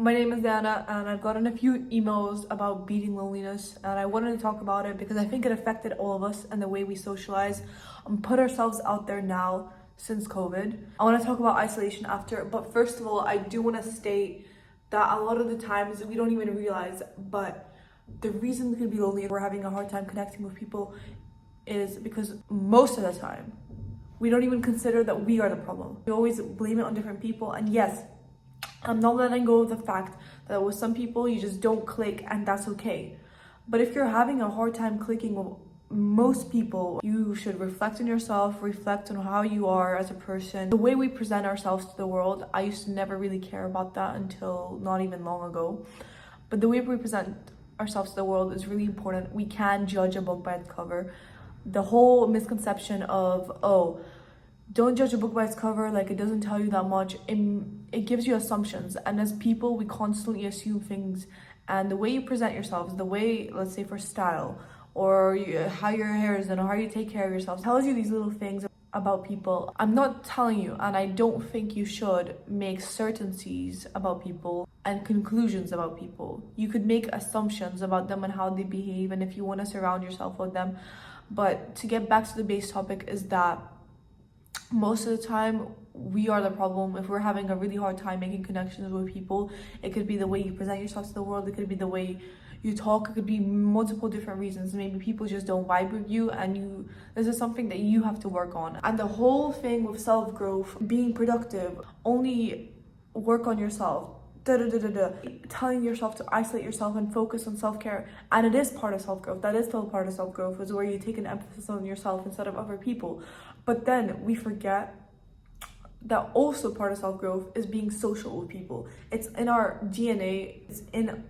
My name is Diana, and I've gotten a few emails about beating loneliness, and I wanted to talk about it because I think it affected all of us and the way we socialize and put ourselves out there now since COVID. I want to talk about isolation after, but first of all, I do want to state that a lot of the times we don't even realize, but the reason we can be lonely and we're having a hard time connecting with people is because most of the time we don't even consider that we are the problem. We always blame it on different people, and yes, I'm not letting go of the fact that with some people you just don't click, and that's okay. But if you're having a hard time clicking with most people, you should reflect on yourself, reflect on how you are as a person. The way we present ourselves to the world, I used to never really care about that until not even long ago. But the way we present ourselves to the world is really important. We can judge a book by its cover. The whole misconception of, oh, don't judge a book by its cover, like it doesn't tell you that much. It gives you assumptions, and as people we constantly assume things, and the way you present yourselves, the way, let's say for style, or how your hair is done, or how you take care of yourself, tells you these little things about people. I'm not telling you, and I don't think you should make certainties about people and conclusions about people. You could make assumptions about them and how they behave, and if you want to surround yourself with them. But to get back to the base topic is that most of the time we are the problem. If we're having a really hard time making connections with people, it could be the way you present yourself to the world, it could be the way you talk, it could be multiple different reasons. Maybe people just don't vibe with you, and this is something that you have to work on. And the whole thing with self-growth, being productive, only work on yourself, telling yourself to isolate yourself and focus on self-care, and it is part of self-growth. That is still part of self-growth, is where you take an emphasis on yourself instead of other people. But then we forget that also part of self-growth is being social with people. It's in our DNA, it's in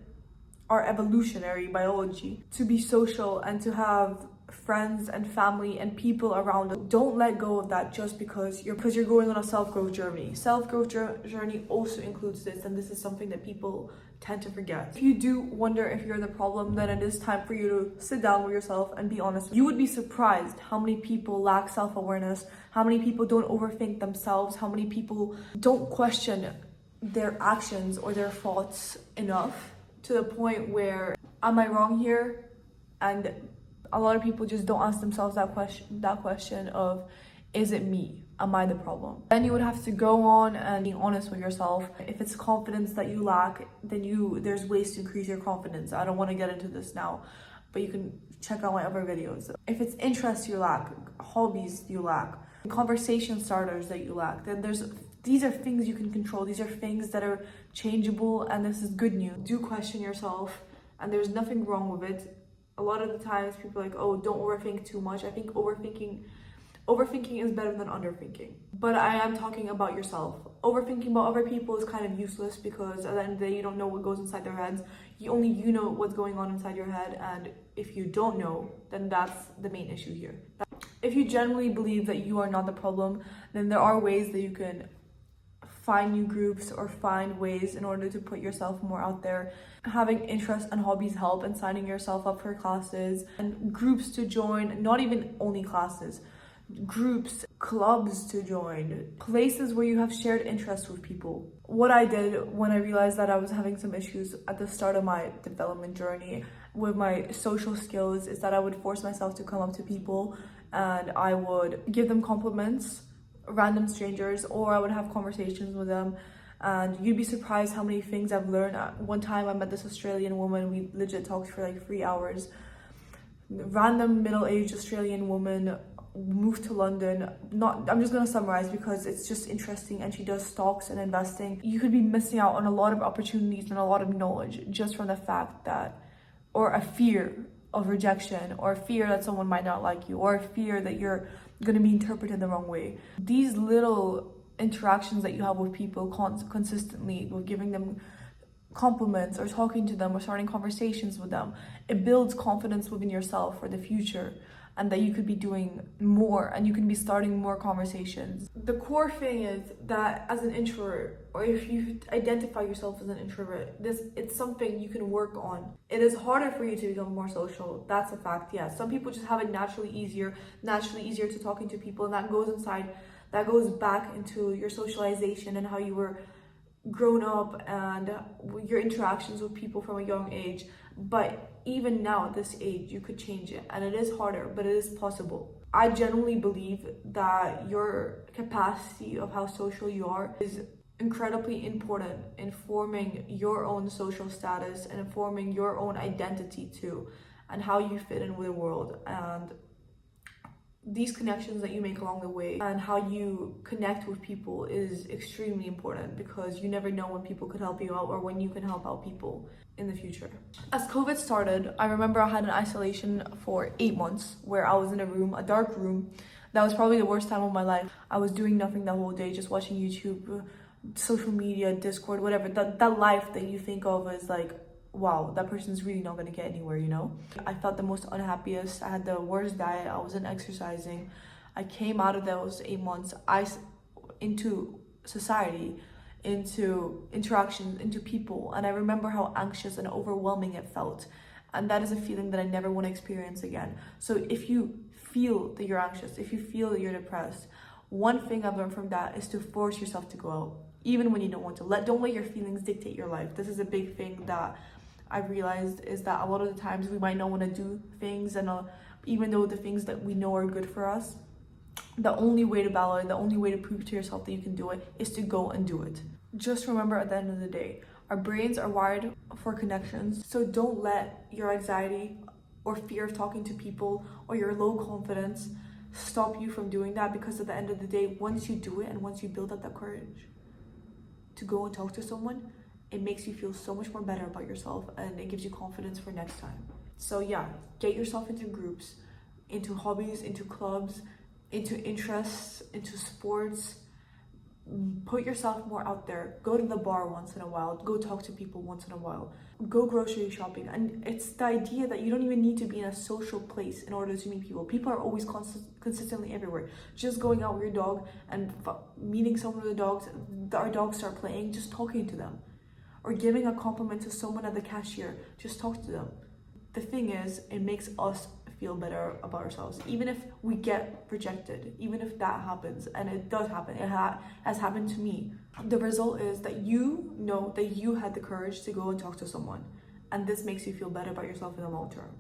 our evolutionary biology to be social and to have friends and family and people around us. Don't let go of that just because you're going on a self-growth journey. Self-growth journey also includes this, and this is something that people tend to forget. If you do wonder if you're the problem, then it is time for you to sit down with yourself and be honest. You would be surprised how many people lack self-awareness, how many people don't overthink themselves, how many people don't question their actions or their thoughts enough, to the point where, am I wrong here? And a lot of people just don't ask themselves that question of, is it me? Am I the problem? Then you would have to go on and be honest with yourself. If it's confidence that you lack, then there's ways to increase your confidence. I don't want to get into this now, but you can check out my other videos. If it's interests you lack, hobbies you lack, conversation starters that you lack, then these are things you can control. These are things that are changeable, and this is good news. Do question yourself, and there's nothing wrong with it. A lot of the times people are like, oh, don't overthink too much. I think overthinking is better than underthinking. But I am talking about yourself. Overthinking about other people is kind of useless, because at the end of the day, you don't know what goes inside their heads. You know what's going on inside your head, and if you don't know, then that's the main issue here. If you genuinely believe that you are not the problem, then there are ways that you can find new groups or find ways in order to put yourself more out there. Having interests and hobbies help, and signing yourself up for classes and groups to join, not even only classes, groups, clubs to join, places where you have shared interests with people. What I did when I realized that I was having some issues at the start of my development journey with my social skills is that I would force myself to come up to people and I would give them compliments, random strangers, or I would have conversations with them, and you'd be surprised how many things I've learned. One time I met this Australian woman, we legit talked for like 3 hours. Random middle-aged Australian woman, moved to London. I'm just gonna summarize because it's just interesting, and she does stocks and investing. You could be missing out on a lot of opportunities and a lot of knowledge just from the fact that, or a fear of rejection, or a fear that someone might not like you, or a fear that you're going to be interpreted the wrong way. These little interactions that you have with people consistently, with giving them compliments or talking to them or starting conversations with them, it builds confidence within yourself for the future, and that you could be doing more and you can be starting more conversations. The core thing is that as an introvert, or if you identify yourself as an introvert, it's something you can work on. It is harder for you to become more social. That's a fact. Yeah, some people just have it naturally easier to talking to people, and that goes back into your socialization and how you were grown up and your interactions with people from a young age. But even now at this age, you could change it, and it is harder, but it is possible. I genuinely believe that your capacity of how social you are is incredibly important in forming your own social status and informing your own identity too, and how you fit in with the world. And these connections that you make along the way and how you connect with people is extremely important, because you never know when people could help you out or when you can help out people in the future. As COVID started, I remember I had an isolation for 8 months where I was in a room, a dark room. That was probably the worst time of my life. I was doing nothing the whole day, just watching YouTube, social media, Discord, whatever. That life that you think of as like, wow, that person's really not going to get anywhere, you know? I felt the most unhappiest. I had the worst diet. I wasn't exercising. I came out of those 8 months into society, into interactions, into people. And I remember how anxious and overwhelming it felt. And that is a feeling that I never want to experience again. So if you feel that you're anxious, if you feel that you're depressed, one thing I've learned from that is to force yourself to go out, even when you don't want to. Don't let your feelings dictate your life. This is a big thing that I've realized, is that a lot of the times we might not want to do things, and even though the things that we know are good for us, the only way to battle it, the only way to prove to yourself that you can do it, is to go and do it. Just remember, at the end of the day, our brains are wired for connections, so don't let your anxiety or fear of talking to people or your low confidence stop you from doing that, because at the end of the day, once you do it and once you build up that courage to go and talk to someone, it makes you feel so much more better about yourself, and it gives you confidence for next time. So yeah, get yourself into groups, into hobbies, into clubs, into interests, into sports. Put yourself more out there. Go to the bar once in a while. Go talk to people once in a while. Go grocery shopping. And it's the idea that you don't even need to be in a social place in order to meet people. People are always consistently everywhere. Just going out with your dog and meeting some of the dogs, our dogs start playing, just talking to them. Or giving a compliment to someone at the cashier, just talk to them. The thing is, it makes us feel better about ourselves. Even if we get rejected, even if that happens, and it does happen, it has happened to me, the result is that you know that you had the courage to go and talk to someone. And this makes you feel better about yourself in the long term.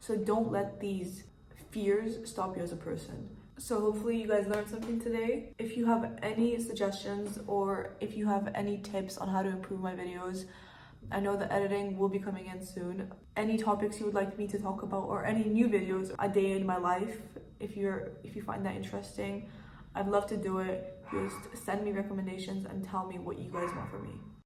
So don't let these fears stop you as a person. So hopefully you guys learned something today. If you have any suggestions or if you have any tips on how to improve my videos, I know the editing will be coming in soon. Any topics you would like me to talk about, or any new videos, a day in my life, if you find that interesting, I'd love to do it. Just send me recommendations and tell me what you guys want from me.